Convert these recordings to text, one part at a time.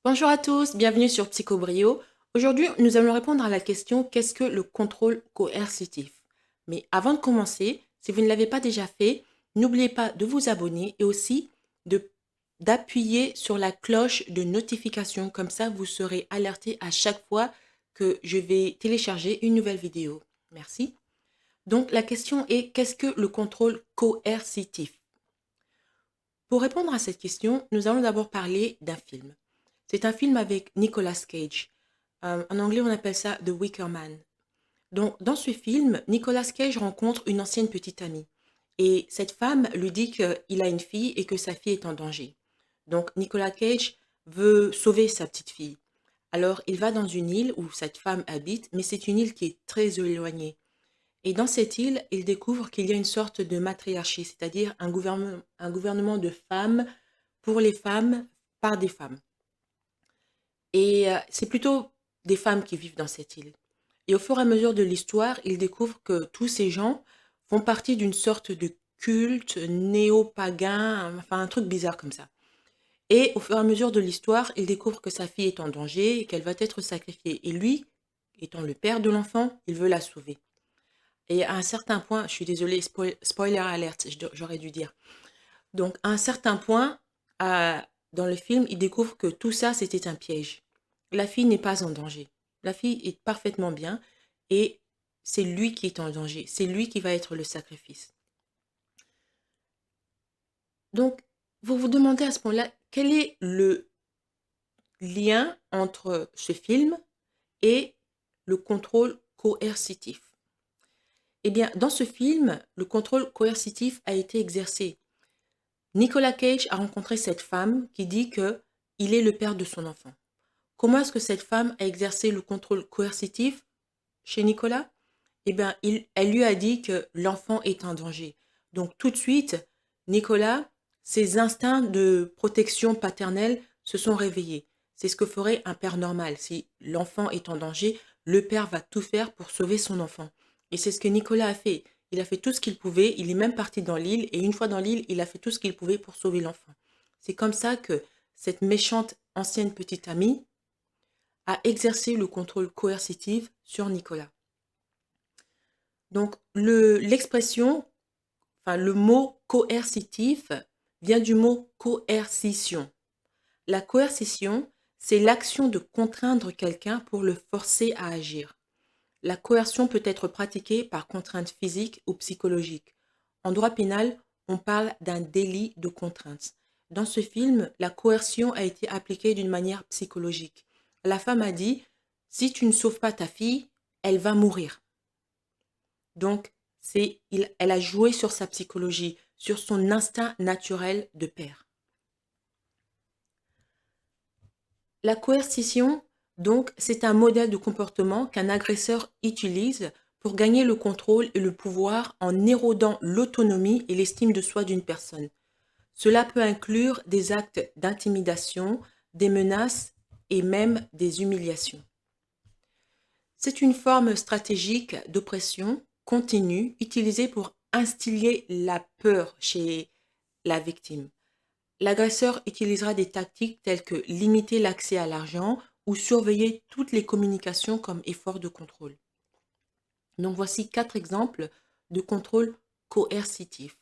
Bonjour à tous, bienvenue sur Psychobrio. Aujourd'hui, nous allons répondre à la question qu'est-ce que le contrôle coercitif? Mais avant de commencer, si vous ne l'avez pas déjà fait, n'oubliez pas de vous abonner et aussi de d'appuyer sur la cloche de notification. Comme ça, vous serez alerté à chaque fois que je vais télécharger une nouvelle vidéo. Merci. Donc, la question est qu'est-ce que le contrôle coercitif? Pour répondre à cette question, nous allons d'abord parler d'un film. C'est un film avec Nicolas Cage. En anglais, on appelle ça The Wicker Man. Donc, dans ce film, Nicolas Cage rencontre une ancienne petite amie. Et cette femme lui dit qu'il a une fille et que sa fille est en danger. Donc, Nicolas Cage veut sauver sa petite fille. Alors, il va dans une île où cette femme habite, mais c'est une île qui est très éloignée. Et dans cette île, il découvre qu'il y a une sorte de matriarchie, c'est-à-dire un gouvernement de femmes pour les femmes par des femmes. Et c'est plutôt des femmes qui vivent dans cette île. Et au fur et à mesure de l'histoire, il découvre que tous ces gens font partie d'une sorte de culte néo-pagan, enfin un truc bizarre comme ça. Et au fur et à mesure de l'histoire, il découvre que sa fille est en danger et qu'elle va être sacrifiée. Et lui, étant le père de l'enfant, il veut la sauver. Et à un certain point, je suis désolée, spoiler alert, j'aurais dû dire. Donc, à un certain point, dans le film, il découvre que tout ça, c'était un piège. La fille n'est pas en danger. La fille est parfaitement bien et c'est lui qui est en danger. C'est lui qui va être le sacrifice. Donc, vous vous demandez à ce moment-là, quel est le lien entre ce film et le contrôle coercitif? Eh bien, dans ce film, le contrôle coercitif a été exercé. Nicolas Cage a rencontré cette femme qui dit que il est le père de son enfant. Comment est-ce que cette femme a exercé le contrôle coercitif chez Nicolas? Eh bien, elle lui a dit que l'enfant est en danger. Donc tout de suite, Nicolas, ses instincts de protection paternelle se sont réveillés. C'est ce que ferait un père normal. Si l'enfant est en danger, le père va tout faire pour sauver son enfant. Et c'est ce que Nicolas a fait. Il a fait tout ce qu'il pouvait. Il est même parti dans l'île. Et une fois dans l'île, il a fait tout ce qu'il pouvait pour sauver l'enfant. C'est comme ça que cette méchante ancienne petite amie a exercé le contrôle coercitif sur Nicolas. Donc, l'expression, enfin, le mot coercitif vient du mot coercition. La coercition, c'est l'action de contraindre quelqu'un pour le forcer à agir. La coercion peut être pratiquée par contrainte physique ou psychologique. En droit pénal, on parle d'un délit de contrainte. Dans ce film, la coercion a été appliquée d'une manière psychologique. La femme a dit, si tu ne sauves pas ta fille, elle va mourir. Donc, elle a joué sur sa psychologie, sur son instinct naturel de père. La coercition, donc, c'est un modèle de comportement qu'un agresseur utilise pour gagner le contrôle et le pouvoir en érodant l'autonomie et l'estime de soi d'une personne. Cela peut inclure des actes d'intimidation, des menaces et même des humiliations. C'est une forme stratégique d'oppression continue utilisée pour instiller la peur chez la victime. L'agresseur utilisera des tactiques telles que limiter l'accès à l'argent ou surveiller toutes les communications comme effort de contrôle. Donc voici 4 exemples de contrôle coercitif.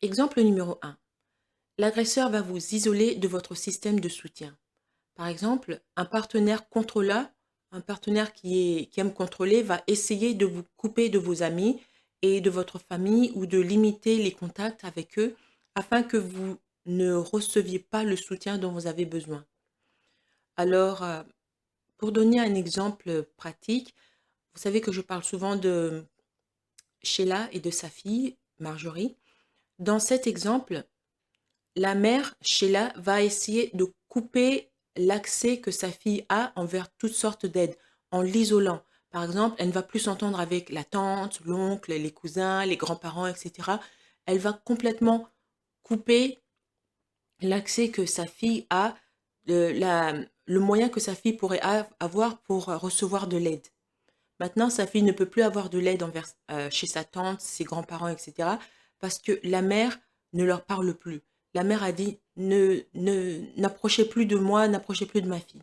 Exemple numéro 1. L'agresseur va vous isoler de votre système de soutien. Par exemple, un partenaire qui aime contrôler, va essayer de vous couper de vos amis et de votre famille ou de limiter les contacts avec eux afin que vous ne receviez pas le soutien dont vous avez besoin. Alors, pour donner un exemple pratique, vous savez que je parle souvent de Sheila et de sa fille, Marjorie. Dans cet exemple, la mère, Sheila, va essayer de couper l'accès que sa fille a envers toutes sortes d'aides, en l'isolant. Par exemple, elle ne va plus s'entendre avec la tante, l'oncle, les cousins, les grands-parents, etc. Elle va complètement couper l'accès que sa fille a, le moyen que sa fille pourrait avoir pour recevoir de l'aide. Maintenant, sa fille ne peut plus avoir de l'aide chez sa tante, ses grands-parents, etc. parce que la mère ne leur parle plus. La mère a dit, n'approchez plus de moi, n'approchez plus de ma fille.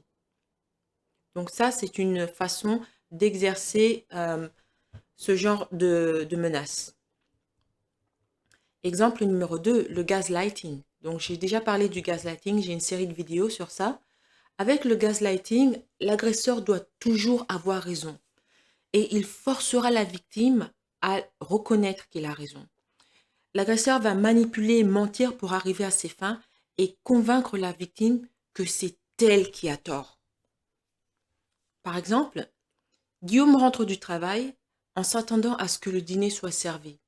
Donc ça, c'est une façon d'exercer ce genre de menace. Exemple numéro 2, le gaslighting. Donc j'ai déjà parlé du gaslighting, j'ai une série de vidéos sur ça. Avec le gaslighting, l'agresseur doit toujours avoir raison et il forcera la victime à reconnaître qu'il a raison. L'agresseur va manipuler et mentir pour arriver à ses fins et convaincre la victime que c'est elle qui a tort. Par exemple, Guillaume rentre du travail en s'attendant à ce que le dîner soit servi.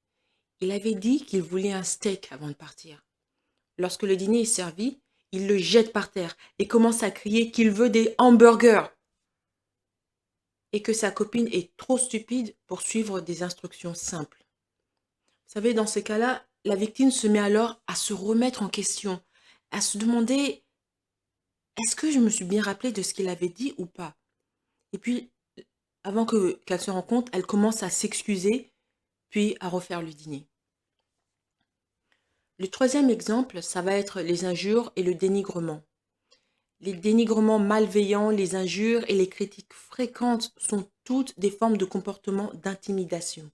Il avait dit qu'il voulait un steak avant de partir. Lorsque le dîner est servi, il le jette par terre et commence à crier qu'il veut des hamburgers et que sa copine est trop stupide pour suivre des instructions simples. Vous savez, dans ces cas-là, la victime se met alors à se remettre en question, à se demander est-ce que je me suis bien rappelé de ce qu'il avait dit ou pas? Et puis, avant qu'elle se rende compte, elle commence à s'excuser, puis à refaire le dîner. Le troisième exemple, ça va être les injures et le dénigrement. Les dénigrements malveillants, les injures et les critiques fréquentes sont toutes des formes de comportements d'intimidation.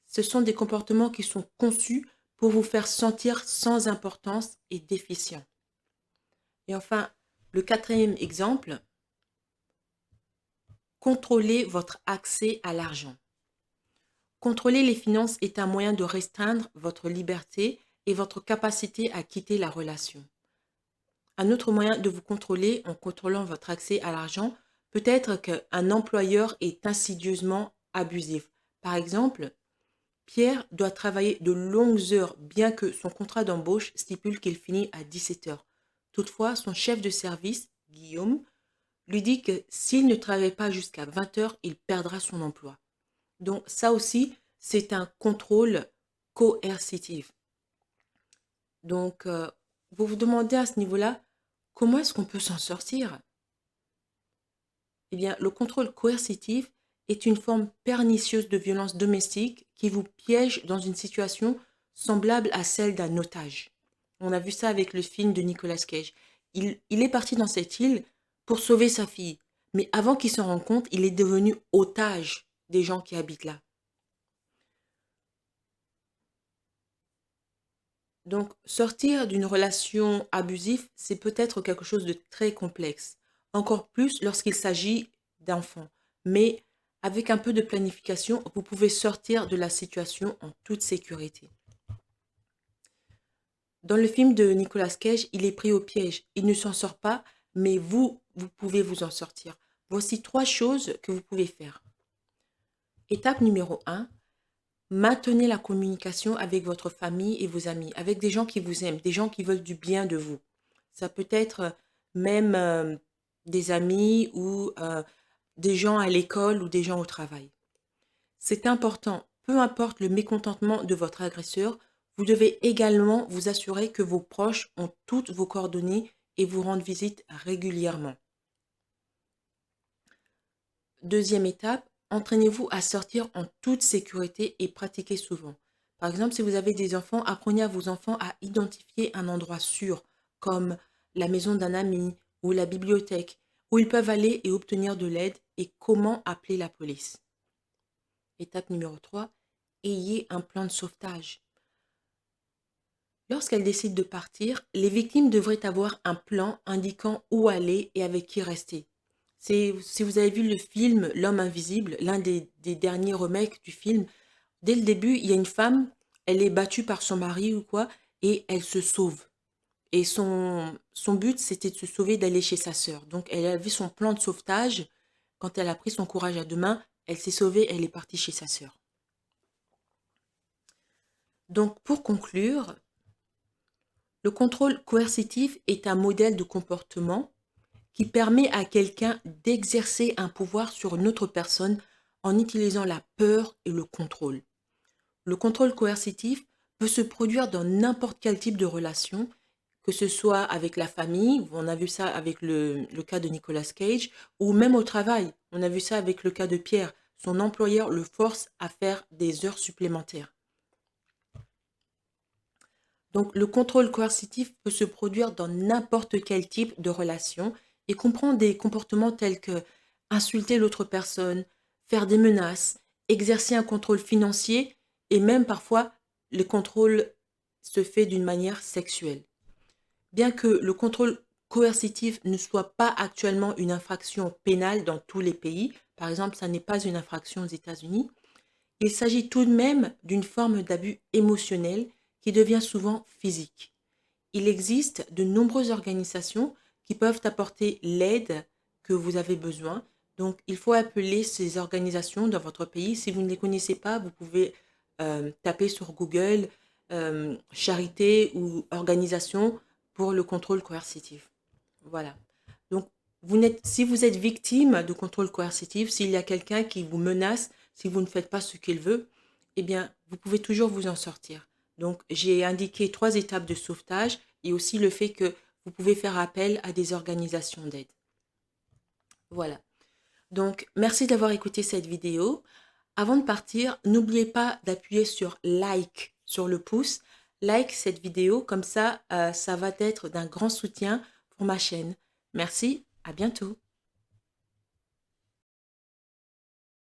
Ce sont des comportements qui sont conçus pour vous faire sentir sans importance et déficient. Et enfin, le quatrième exemple, contrôlez votre accès à l'argent. Contrôler les finances est un moyen de restreindre votre liberté et votre capacité à quitter la relation. Un autre moyen de vous contrôler en contrôlant votre accès à l'argent peut être qu'un employeur est insidieusement abusif. Par exemple, Pierre doit travailler de longues heures bien que son contrat d'embauche stipule qu'il finit à 17 heures. Toutefois, son chef de service, Guillaume, lui dit que s'il ne travaille pas jusqu'à 20 heures, il perdra son emploi. Donc ça aussi, c'est un contrôle coercitif. Donc, vous vous demandez à ce niveau-là, comment est-ce qu'on peut s'en sortir? Eh bien, le contrôle coercitif est une forme pernicieuse de violence domestique qui vous piège dans une situation semblable à celle d'un otage. On a vu ça avec le film de Nicolas Cage. Il est parti dans cette île pour sauver sa fille, mais avant qu'il s'en rende compte, il est devenu otage des gens qui habitent là. Donc, sortir d'une relation abusive, c'est peut-être quelque chose de très complexe, encore plus lorsqu'il s'agit d'enfants. Mais avec un peu de planification, vous pouvez sortir de la situation en toute sécurité. Dans le film de Nicolas Cage, il est pris au piège. Il ne s'en sort pas, mais vous pouvez vous en sortir. Voici 3 choses que vous pouvez faire. Étape numéro 1, maintenez la communication avec votre famille et vos amis, avec des gens qui vous aiment, des gens qui veulent du bien de vous. Ça peut être même des amis ou des gens à l'école ou des gens au travail. C'est important, peu importe le mécontentement de votre agresseur, vous devez également vous assurer que vos proches ont toutes vos coordonnées et vous rendent visite régulièrement. Deuxième étape, entraînez-vous à sortir en toute sécurité et pratiquez souvent. Par exemple, si vous avez des enfants, apprenez à vos enfants à identifier un endroit sûr, comme la maison d'un ami ou la bibliothèque, où ils peuvent aller et obtenir de l'aide et comment appeler la police. Étape numéro 3, ayez un plan de sauvetage. Lorsqu'elles décident de partir, les victimes devraient avoir un plan indiquant où aller et avec qui rester. Si vous avez vu le film L'homme invisible, l'un des derniers remakes du film, dès le début, il y a une femme, elle est battue par son mari ou quoi, et elle se sauve. Et son but, c'était de se sauver, d'aller chez sa sœur. Donc, elle avait son plan de sauvetage. Quand elle a pris son courage à deux mains, elle s'est sauvée, elle est partie chez sa sœur. Donc, pour conclure, le contrôle coercitif est un modèle de comportement qui permet à quelqu'un d'exercer un pouvoir sur une autre personne en utilisant la peur et le contrôle. Le contrôle coercitif peut se produire dans n'importe quel type de relation, que ce soit avec la famille, on a vu ça avec le cas de Nicolas Cage, ou même au travail. On a vu ça avec le cas de Pierre. Son employeur le force à faire des heures supplémentaires. Donc, le contrôle coercitif peut se produire dans n'importe quel type de relation et comprend des comportements tels que insulter l'autre personne, faire des menaces, exercer un contrôle financier et même parfois le contrôle se fait d'une manière sexuelle. Bien que le contrôle coercitif ne soit pas actuellement une infraction pénale dans tous les pays, par exemple, ça n'est pas une infraction aux États-Unis, il s'agit tout de même d'une forme d'abus émotionnel qui devient souvent physique. Il existe de nombreuses organisations qui peuvent apporter l'aide que vous avez besoin. Donc, il faut appeler ces organisations dans votre pays. Si vous ne les connaissez pas, vous pouvez taper sur Google charité ou organisation pour le contrôle coercitif. Voilà. Donc, si vous êtes victime de contrôle coercitif, s'il y a quelqu'un qui vous menace, si vous ne faites pas ce qu'il veut, eh bien, vous pouvez toujours vous en sortir. Donc, j'ai indiqué 3 étapes de sauvetage et aussi le fait que vous pouvez faire appel à des organisations d'aide. Voilà. Donc, merci d'avoir écouté cette vidéo. Avant de partir, n'oubliez pas d'appuyer sur like, sur le pouce. Like cette vidéo, comme ça, ça va être d'un grand soutien pour ma chaîne. Merci, à bientôt.